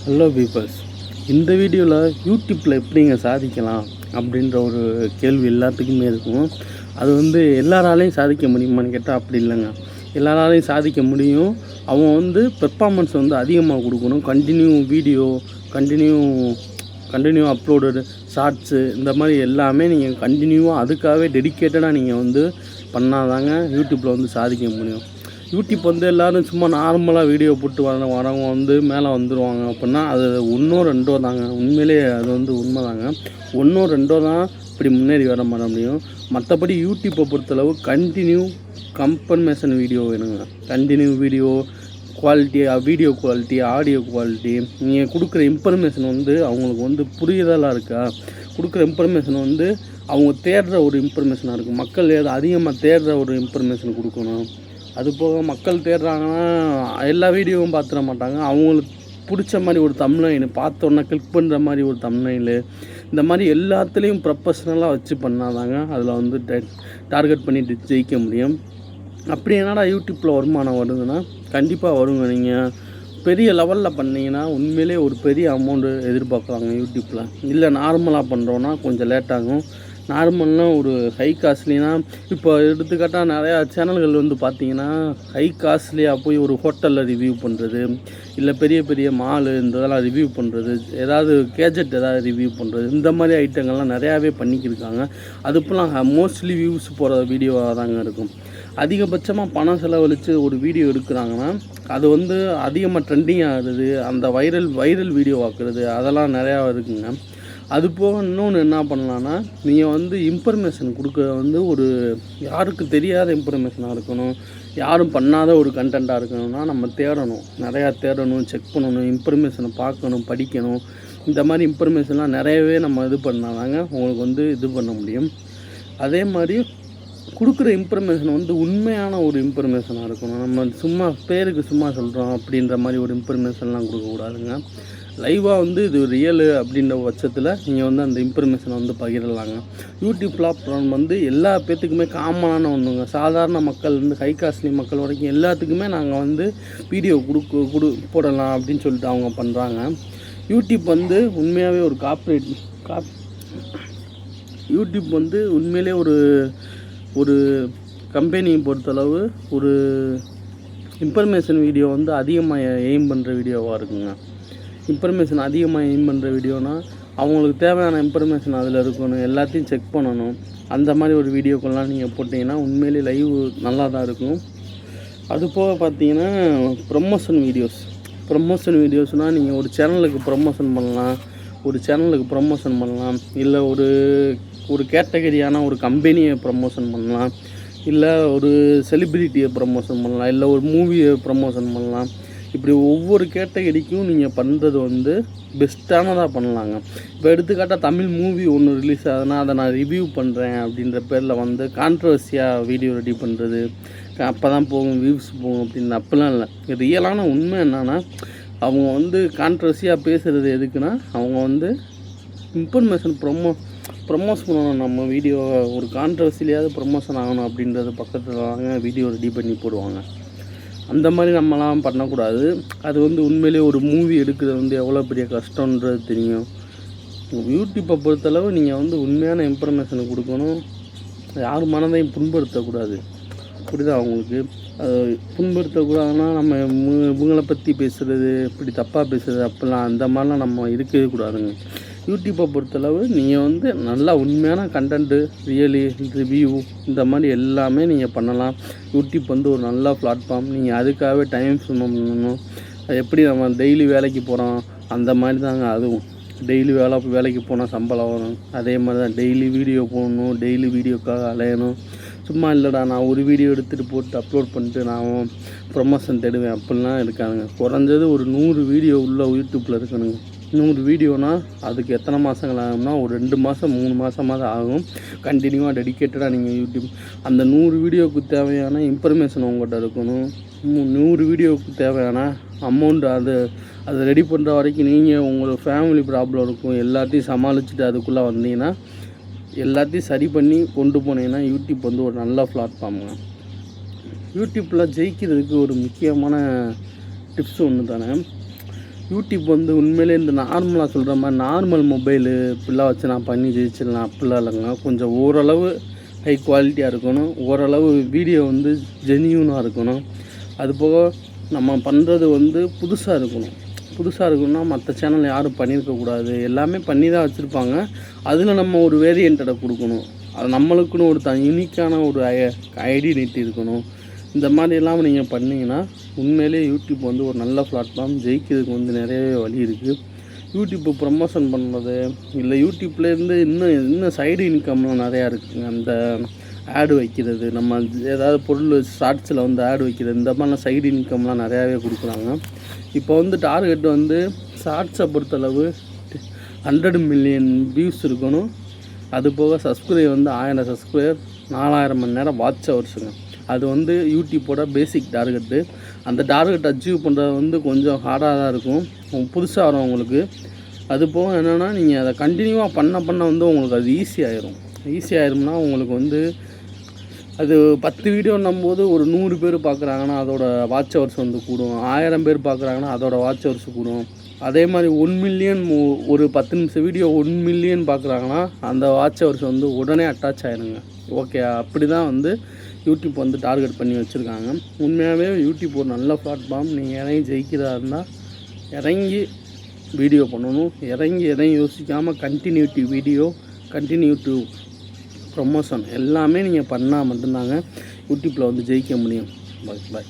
Hello peepers, இந்த வீடியோவில் யூடியூப்பில் எப்படிங்க சாதிக்கலாம் அப்படின்ற ஒரு கேள்வி எல்லாத்துக்குமே இருக்கும். அது எல்லாராலையும் சாதிக்க முடியுமான்னு கேட்டால் அப்படி இல்லைங்க. எல்லாராலையும் சாதிக்க முடியும். அவன் பெர்ஃபார்மன்ஸ் அதிகமாக கொடுக்கணும். கண்டினியூ அப்லோடு ஷார்ட்ஸு இந்த மாதிரி எல்லாமே நீங்கள் கண்டினியூவாக அதுக்காகவே டெடிக்கேட்டடாக நீங்கள் பண்ணாதாங்க யூடியூப்பில் சாதிக்க முடியும். யூடியூப் எல்லோரும் சும்மா நார்மலாக வீடியோ போட்டு வரவங்க மேலே வந்துடுவாங்க அப்படின்னா அது ஒன்றோ ரெண்டோ தாங்க. உண்மையிலே அது உண்மை தாங்க. ஒன்றோ ரெண்டோ தான் இப்படி முன்னேறி வர முடியும். மற்றபடி யூடியூப்பை பொறுத்தளவு கண்டினியூ கம்பன்மேஷன் வீடியோ வேணுங்க. Continue video quality, audio quality, நீங்கள் கொடுக்குற இன்ஃபர்மேஷன் அவங்களுக்கு புரியுதலாக இருக்கா, கொடுக்குற இன்ஃபர்மேஷன் அவங்க தேடுற ஒரு இன்ஃபர்மேஷனாக இருக்கும். மக்கள் அதிகமாக தேடுற ஒரு இன்ஃபர்மேஷன் கொடுக்கணும். அது போக மக்கள் தேடுறாங்கன்னா எல்லா வீடியோவும் பார்த்துட மாட்டாங்க. அவங்களுக்கு பிடிச்ச மாதிரி ஒரு தம்ப்நெயில் பார்த்தோன்னா கிளிக் பண்ணுற மாதிரி ஒரு தம்ப்நெயில், இந்த மாதிரி எல்லாத்துலேயும் ப்ரொஃபஷ்னலாக வச்சு பண்ணாதாங்க அதில் டார்கெட் பண்ணிட்டு ஜெயிக்க முடியும். அப்படி என்னடா யூடியூப்பில் வருமானம் வருதுன்னா கண்டிப்பாக வருங்க. நீங்கள் பெரிய லெவலில் பண்ணிங்கன்னா உண்மையிலே ஒரு பெரிய அமௌண்ட்டு எதிர்பார்க்குறாங்க யூடியூப்பில். இல்லை நார்மலாக பண்ணுறோன்னா கொஞ்சம் லேட்டாகும். நார்மல்னால் ஒரு ஹை காஸ்ட்லினா இப்போ எடுத்துக்காட்டால் நிறையா சேனல்கள் பார்த்தீங்கன்னா ஹை காஸ்ட்லியாக போய் ஒரு ஹோட்டலில் ரிவ்யூ பண்ணுறது, இல்லை பெரிய பெரிய மாலு இந்த இதெல்லாம் ரிவ்யூ பண்ணுறது, ஏதாவது கேஜெட் ஏதாவது ரிவ்யூ பண்ணுறது, இந்த மாதிரி ஐட்டங்கள்லாம் நிறையாவே பண்ணிக்கிருக்காங்க. அதுப்பெல்லாம் மோஸ்ட்லி வியூஸ் போகிற வீடியோவாக தாங்க இருக்கும். அதிகபட்சமாக பணம் செலவழித்து ஒரு வீடியோ எடுக்கிறாங்கன்னா அது அதிகமாக ட்ரெண்டிங் ஆகுறது, அந்த வைரல் வீடியோ ஆக்குறது அதெல்லாம் நிறையா இருக்குங்க. அது போக இன்னொன்று என்ன பண்ணலான்னா, நீங்கள் இன்ஃபர்மேஷன் கொடுக்க ஒரு யாருக்கு தெரியாத இன்ஃபர்மேஷனாக இருக்கணும், யாரும் பண்ணாத ஒரு கண்டென்ட்டாக இருக்கணும்னா நம்ம நிறையா தேடணும், செக் பண்ணணும், இன்ஃபர்மேஷனை பார்க்கணும், படிக்கணும். இந்த மாதிரி இன்ஃபர்மேஷன்லாம் நிறையவே நம்ம இது பண்ணாதாங்க உங்களுக்கு இது பண்ண முடியும். அதே மாதிரி கொடுக்குற இன்ஃபர்மேஷன் உண்மையான ஒரு இன்ஃபர்மேஷனாக இருக்கணும். நம்ம சும்மா பேருக்கு சும்மா சொல்கிறோம் அப்படின்ற மாதிரி ஒரு இன்ஃபர்மேஷன்லாம் கொடுக்கக்கூடாதுங்க. லைவாக இது ரியலு அப்படின்ற பட்சத்தில் நீங்கள் அந்த இன்ஃபர்மேஷனை பகிரலாங்க. யூடியூப் பிளாட்ஃபார்ம் எல்லா பேர்த்துக்குமே காமனான ஒன்றுங்க. சாதாரண மக்கள் ஹை காஸ்ட்லி மக்கள் வரைக்கும் எல்லாத்துக்குமே நாங்கள் வீடியோ போடலாம் அப்படின்னு சொல்லிட்டு அவங்க பண்ணுறாங்க. யூடியூப் உண்மையாகவே ஒரு யூடியூப் உண்மையிலே ஒரு கம்பெனியை பொறுத்தளவு ஒரு இன்ஃபர்மேஷன் வீடியோ அதிகமாக எய்ம் பண்ணுற வீடியோவாக இருக்குங்க. இன்ஃபர்மேஷன் அதிகமாக எய்ம் பண்ணுற வீடியோனால் அவங்களுக்கு தேவையான இன்ஃபர்மேஷன் அதில் இருக்கணும், எல்லாத்தையும் செக் பண்ணணும். அந்த மாதிரி ஒரு வீடியோக்கெல்லாம் நீங்கள் போட்டிங்கன்னா உண்மையிலே லைவ் நல்லா தான் இருக்கும். அது போக பார்த்தீங்கன்னா ப்ரமோஷன் வீடியோஸ்னால் நீங்கள் ஒரு சேனலுக்கு ப்ரமோஷன் பண்ணலாம், இல்லை ஒரு கேட்டகரியான ஒரு கம்பெனியை ப்ரமோஷன் பண்ணலாம், இல்லை ஒரு செலிப்ரிட்டியை ப்ரமோஷன் பண்ணலாம், இல்லை ஒரு மூவியை ப்ரமோஷன் பண்ணலாம். இப்படி ஒவ்வொரு கேட்டகரிக்கும் நீங்கள் பண்ணுறது பெஸ்ட்டானதாக பண்ணலாங்க. இப்போ எடுத்துக்காட்டால் தமிழ் மூவி ஒன்று ரிலீஸ் ஆகுதுன்னா அதை நான் ரிவ்யூ பண்ணுறேன் அப்படின்ற பேரில் கான்ட்ரவர்சியாக வீடியோ ரெடி பண்ணுறது, அப்போ தான் போகும் வியூஸ் போகும் அப்படின்னு அப்போலாம் இல்லை. ரியலான உண்மை என்னென்னா அவங்க கான்ட்ரவர்சியாக பேசுகிறது எதுக்குன்னா அவங்க இன்ஃபர்மேஷன் ப்ரமோஸ் பண்ணணும். நம்ம வீடியோவை ஒரு கான்ட்ரவர்சிலையாவது ப்ரமோஷன் ஆகணும் அப்படின்றது பக்கத்தில் வாங்க வீடியோ ரெடி பண்ணி போடுவாங்க. அந்த மாதிரி நம்மலாம் பண்ணக்கூடாது. அது உண்மையிலே ஒரு மூவி எடுக்கிறது எவ்வளோ பெரிய கஷ்டன்றது தெரியும். யூடியூப்பை பொறுத்தளவு நீங்கள் உண்மையான இன்ஃபர்மேஷனை கொடுக்கணும். யார் மனதையும் புண்படுத்தக்கூடாது. புரியுதா அவங்களுக்கு? புண்படுத்தக்கூடாதுன்னா நம்ம இவங்களை பற்றி பேசுகிறது, இப்படி தப்பாக பேசுகிறது அப்படிலாம் அந்த மாதிரிலாம் நம்ம இருக்கவே கூடாதுங்க. யூடியூப்பை பொறுத்தளவு நீங்கள் நல்லா உண்மையான கண்டென்ட்டு, ரிவ்யூ இந்த மாதிரி எல்லாமே நீங்கள் பண்ணலாம். யூடியூப் ஒரு நல்ல பிளாட்ஃபார்ம். நீங்கள் அதுக்காகவே டைம் ஸ்பெண்ட் பண்ணணும். அது எப்படி நம்ம டெய்லி வேலைக்கு போகிறோம் அந்த மாதிரி தாங்க அதுவும். டெய்லி வேலைக்கு போனால் சம்பளம் வரும். அதே மாதிரி தான் டெய்லி வீடியோ போடணும், டெய்லி வீடியோக்காக அலையணும். சும்மா இல்லைடா நான் ஒரு வீடியோ எடுத்துகிட்டு போட்டு அப்லோட் பண்ணிட்டு நான் ப்ரொமோஷன் தேடுவேன் அப்படிலாம் இருக்காதுங்க. குறைஞ்சது ஒரு 100 வீடியோ உள்ள யூடியூப்பில் இருக்கணுங்க. 100 வீடியோனால் அதுக்கு எத்தனை மாதங்கள் ஆகும்னா ஒரு 2 மாதம் 3 மாதமாவது ஆகும். கண்டினியூவாக டெடிக்கேட்டடாக நீங்கள் யூடியூப் அந்த 100 வீடியோவுக்கு தேவையான இன்ஃபர்மேஷன் உங்கள்கிட்ட இருக்கணும். 100 வீடியோவுக்கு தேவையான அமௌண்ட் அதை ரெடி பண்ணுற வரைக்கும் நீங்கள் உங்களுக்கு ஃபேமிலி ப்ராப்ளம் இருக்கும். எல்லாத்தையும் சமாளிச்சுட்டு அதுக்குள்ளே வந்தீங்கன்னா எல்லாத்தையும் சரி பண்ணி கொண்டு போனீங்கன்னா யூடியூப் ஒரு நல்ல பிளாட்ஃபார்முங்க. யூடியூப்பில் ஜெயிக்கிறதுக்கு ஒரு முக்கியமான டிப்ஸ் ஒன்று தானே. யூடியூப் வந்து உண்மையிலே இந்த நார்மலாக சொல்கிற மாதிரி நார்மல் மொபைலு இப்படிலாம் வச்சு நான் பண்ணி ஜெயிச்சிடலாம் அப்படிலாம் இல்லைங்க. கொஞ்சம் ஓரளவு ஹை குவாலிட்டியாக இருக்கணும், ஓரளவு வீடியோ வந்து ஜென்யூனாக இருக்கணும். அதுபோக நம்ம பண்ணுறது வந்து புதுசாக இருக்கணும்னா மற்ற சேனல் யாரும் பண்ணியிருக்கக்கூடாது. எல்லாமே பண்ணி தான் வச்சுருப்பாங்க. அதில் நம்ம ஒரு வேரியண்ட்டை கொடுக்கணும். அது நம்மளுக்குன்னு ஒரு யூனிக்கான ஒரு ஐடென்டிட்டி இருக்கணும். இந்த மாதிரி எல்லாம் நீங்கள் பண்ணிங்கன்னா உண்மையிலே யூடியூப் வந்து ஒரு நல்ல பிளாட்ஃபார்ம். ஜெயிக்கிறதுக்கு வந்து நிறையவே வழி இருக்குது. யூடியூப்பு ப்ரமோஷன் பண்ணுறது இல்லை யூடியூப்லேருந்து இன்னும் சைடு இன்கம்லாம் நிறையா இருக்குதுங்க. அந்த ஆடு வைக்கிறது, நம்ம ஏதாவது பொருள் ஷார்ட்ஸில் வந்து ஆடு வைக்கிறது, இந்த மாதிரிலாம் சைடு இன்கம்லாம் நிறையாவே கொடுக்குறாங்க. இப்போ வந்து டார்கெட் வந்து ஷார்ட்ஸை பொறுத்தளவு 100 மில்லியன் வியூஸ் இருக்கணும். அது போக சப்ஸ்கிரைப் வந்து 1000 சப்ஸ்கிரைபர், 4000 மணி நேரம் வாட்ச் ஹவர்ஸுங்க. அது வந்து யூடியூப்போட பேசிக் டார்கெட்டு. அந்த டார்கெட் அச்சீவ் பண்ணுறது வந்து கொஞ்சம் ஹார்டாக தான் இருக்கும் புதுசாக வரும் உங்களுக்கு. அது போக என்னென்னா நீங்கள் அதை கண்டினியூவாக பண்ண வந்து உங்களுக்கு அது ஈஸியாகிரும்னா உங்களுக்கு வந்து அது 10 வீடியோன்னும்போது ஒரு 100 பேர் பார்க்குறாங்கன்னா அதோட வாட்ச் ஹவர்ஸ் வந்து கூடும். 1000 பேர் பார்க்குறாங்கன்னா அதோட வாட்ச் ஹவர்ஸ் கூடும். அதே மாதிரி 1 மில்லியன் ஒரு 10 நிமிஷம் வீடியோ 1 மில்லியன் பார்க்குறாங்கன்னா அந்த வாட்ச் ஹவர்ஸ் வந்து உடனே அட்டாச் ஆகிடுங்க. ஓகே, அப்படி தான் வந்து யூடியூப் வந்து டார்கெட் பண்ணி வச்சுருக்காங்க. உண்மையாகவே யூடியூப் ஒரு நல்ல பிளாட்ஃபார்ம். நீங்கள் இறங்கி ஜெயிக்கிறதா இருந்தால் இறங்கி வீடியோ பண்ணணும். இறங்கி எதையும் யோசிக்காமல் கண்டினியூட்டிவ் ப்ரமோஷன் எல்லாமே நீங்கள் பண்ணால் மட்டும்தாங்க யூடியூப்பில் வந்து ஜெயிக்க முடியும். பாய்.